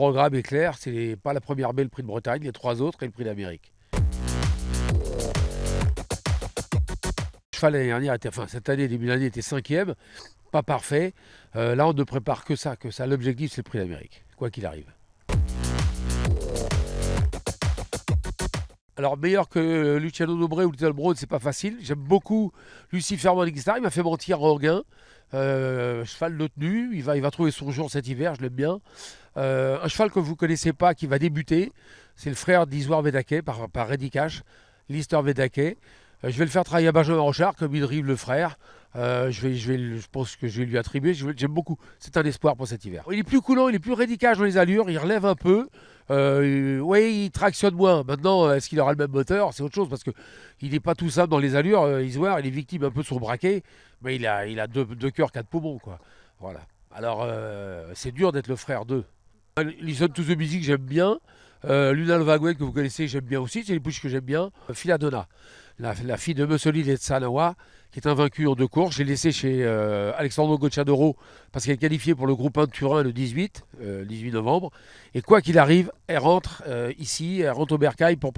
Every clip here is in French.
programme est clair, c'est pas la première baie, le prix de Bretagne, les 3 autres et le prix d'Amérique. Le cheval l'année dernière, cette année, début d'année, était 5e, pas parfait. Là, on ne prépare que ça. L'objectif, c'est le prix d'Amérique, quoi qu'il arrive. Alors, meilleur que Luciano Dobré ou Little Brown, c'est pas facile. J'aime beaucoup Lucifer Morningstar, il m'a fait mentir Roguin. Cheval de tenue, il va trouver son jour cet hiver, je l'aime bien. Un cheval que vous ne connaissez pas, qui va débuter, c'est le frère d'Isoire Vedake par Reddy Cash, Lister Vedake. Je vais le faire travailler à Benjamin Rochard, comme il drive le frère. Je pense que je vais lui attribuer. J'aime beaucoup. C'est un espoir pour cet hiver. Il est plus coulant, il est plus Reddy Cash dans les allures, il relève un peu. Oui, il tractionne moins. Maintenant, est-ce qu'il aura le même moteur? C'est autre chose parce qu'il n'est pas tout simple dans les allures. Isoire, il est victime un peu de son braquet, mais il a deux cœurs, 4 poumons, quoi. Voilà. Alors, c'est dur d'être le frère d'eux. Listen to the Music, j'aime bien. Luna Lovagwen, que vous connaissez, j'aime bien aussi. C'est les bouches que j'aime bien. Philadonna, la fille de Mussolini et de Sanawa, qui est invaincue en 2 courses. J'ai laissé chez Alexandro Gocciadoro parce qu'elle est qualifiée pour le groupe 1 de Turin le 18 novembre. Et quoi qu'il arrive, elle rentre ici, elle rentre au Bercail pour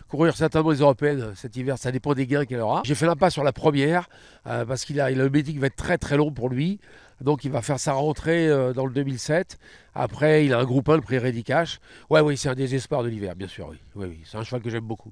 courir certainement les Européennes cet hiver. Ça dépend des gains qu'elle aura. J'ai fait l'impasse sur la première parce qu'il a le meeting va être très très long pour lui. Donc il va faire sa rentrée dans le 2007. Après, il a un groupe 1, le prix Reddy Cash. Oui, c'est un désespoir de l'hiver, bien sûr. Oui, c'est un cheval que j'aime beaucoup.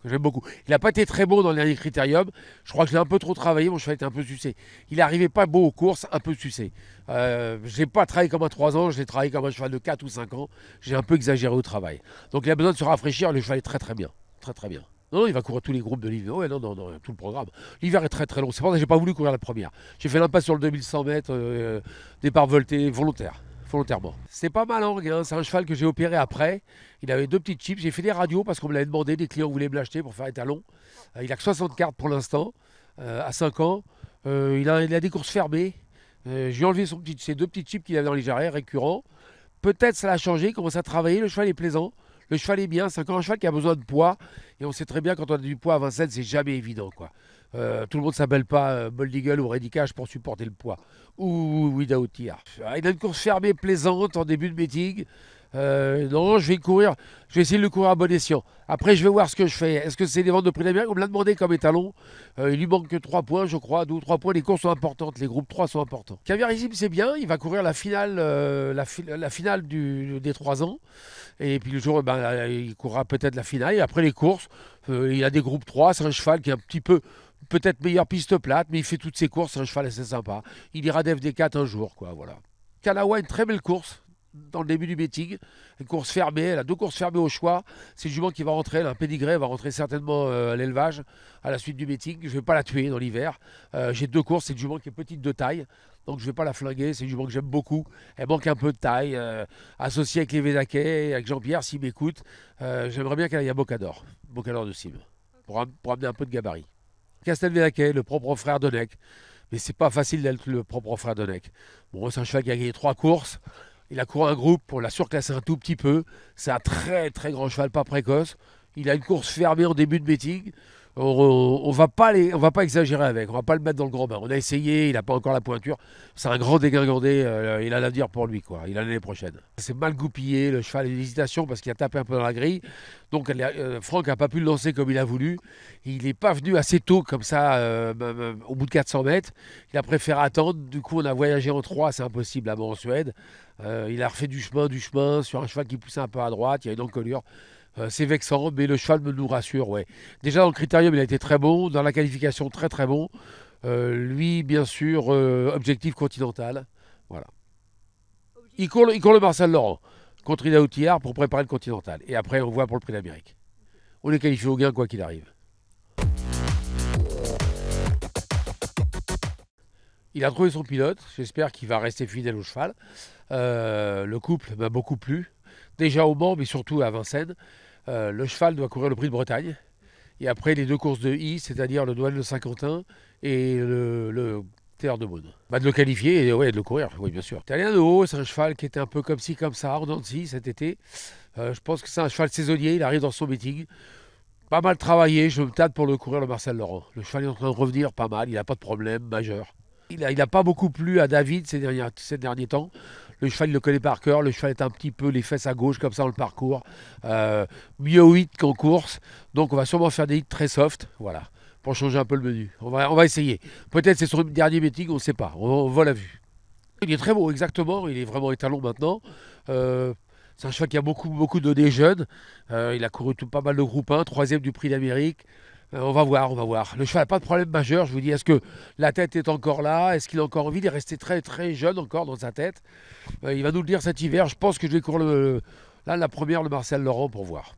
Il n'a pas été très beau dans le dernier critérium. Je crois que je l'ai un peu trop travaillé. Mon cheval était un peu sucé. Il n'arrivait pas beau aux courses, un peu sucé. Je ne l'ai pas travaillé comme un 3 ans. Je l'ai travaillé comme un cheval de 4 ou 5 ans. J'ai un peu exagéré au travail. Donc il a besoin de se rafraîchir. Le cheval est très très bien. Très très bien. Non, il va courir tous les groupes de l'hiver. Ouais, non, tout le programme. L'hiver est très très long. C'est pour ça que j'ai pas voulu courir la première. J'ai fait l'impasse sur le 2100 mètres, départ volté, volontairement. C'est pas mal, hein, c'est un cheval que j'ai opéré après. Il avait 2 petites chips. J'ai fait des radios parce qu'on me l'avait demandé. Des clients voulaient me l'acheter pour faire les talons. Il a que 60 cartes pour l'instant, à 5 ans. Il a des courses fermées. J'ai enlevé ses 2 petites chips qu'il avait dans les jarrets, récurrents. Peut-être ça l'a changé, il commence à travailler. Le cheval est plaisant. Le cheval est bien, c'est encore un cheval qui a besoin de poids. Et on sait très bien quand on a du poids à Vincennes, c'est jamais évident, quoi. Tout le monde ne s'appelle pas Bold Eagle ou Reddy Cash pour supporter le poids. Ou Without Tear. Il a une course fermée plaisante en début de meeting. Non, je vais essayer de le courir à bon escient. Après, je vais voir ce que je fais. Est-ce que c'est des ventes de prix d'Amérique? On me l'a demandé comme étalon. Il lui manque que 3 points, je crois, 2 ou 3 points. Les courses sont importantes, les groupes 3 sont importants. Caviarissime, c'est bien. Il va courir la finale, la finale des 3 ans. Et puis le jour, il courra peut-être la finale. Et après les courses, il a des groupes 3. C'est un cheval qui est un petit peu, peut-être meilleure piste plate, mais il fait toutes ses courses. C'est un cheval assez sympa. Il ira d'FD4 un jour, quoi. Voilà. Kalawa, une très belle course dans le début du meeting. Une course fermée, elle a 2 courses fermées au choix. C'est le jument qui va rentrer, elle a un pédigré, elle va rentrer certainement à l'élevage à la suite du meeting. Je ne vais pas la tuer dans l'hiver. J'ai 2 courses, c'est une jument qui est petite de taille, donc je ne vais pas la flinguer. C'est une jument que j'aime beaucoup. Elle manque un peu de taille, associée avec les Védaquet, avec Jean-Pierre, s'il m'écoute. J'aimerais bien qu'elle aille à Bocador de Cime, pour amener un peu de gabarit. Castel Védaquet, le propre frère de Nec. Mais c'est pas facile d'être le propre frère de Nec. Bon, c'est un cheval qui a gagné 3 courses. Il a couru un groupe pour la surclasser un tout petit peu. C'est un très très grand cheval, pas précoce. Il a une course fermée en début de meeting. On va pas exagérer avec. On va pas le mettre dans le grand bain. On a essayé, il n'a pas encore la pointure. C'est un grand dégingandé. Il a l'avenir pour lui, quoi. Il a l'année prochaine. C'est mal goupillé. Le cheval a une hésitation parce qu'il a tapé un peu dans la grille. Donc Franck n'a pas pu le lancer comme il a voulu. Il n'est pas venu assez tôt comme ça au bout de 400 mètres. Il a préféré attendre. Du coup, on a voyagé en 3. C'est impossible là-bas en Suède. Il a refait du chemin sur un cheval qui poussait un peu à droite. Il y a une encolure. C'est vexant, mais le cheval nous rassure. Ouais. Déjà dans le critérium, il a été très bon. Dans la qualification, très très bon. Lui, bien sûr, objectif continental. Voilà. Il court le Marcel Laurent contre Ida Outillard pour préparer le continental. Et après, on voit pour le prix d'Amérique. On est qualifié au gain quoi qu'il arrive. Il a trouvé son pilote. J'espère qu'il va rester fidèle au cheval. Le couple m'a beaucoup plu. Déjà au Mans, mais surtout à Vincennes. Le cheval doit courir le prix de Bretagne. Et après, les 2 courses de I, c'est-à-dire le Noël de Saint-Quentin et le Terre de Beaune. De le qualifier et de le courir, oui, bien sûr. Italien de haut, c'est un cheval qui était un peu comme ci, comme ça, en dents de scie cet été. Je pense que c'est un cheval saisonnier. Il arrive dans son meeting. Pas mal travaillé. Je me tâte pour le courir, le Marcel Laurent. Le cheval est en train de revenir pas mal. Il n'a pas de problème majeur. Il n'a pas beaucoup plu à David ces derniers temps. Le cheval, il le connaît par cœur. Le cheval est un petit peu les fesses à gauche, comme ça, dans le parcours. Mieux au hit qu'en course. Donc, on va sûrement faire des hits très soft. Voilà. Pour changer un peu le menu. On va essayer. Peut-être c'est sur le dernier meeting, on ne sait pas. On va la vue. Il est très beau, exactement. Il est vraiment étalon maintenant. Euh, c'est un cheval qui a beaucoup donné jeune. Il a couru pas mal de groupe 1, troisième du prix d'Amérique. On va voir, on va voir. Le cheval n'a pas de problème majeur. Je vous dis, est-ce que la tête est encore là? Est-ce qu'il a encore envie? Il est resté très jeune encore dans sa tête. Il va nous le dire cet hiver. Je pense que je vais courir la première, le Marcel Laurent, pour voir.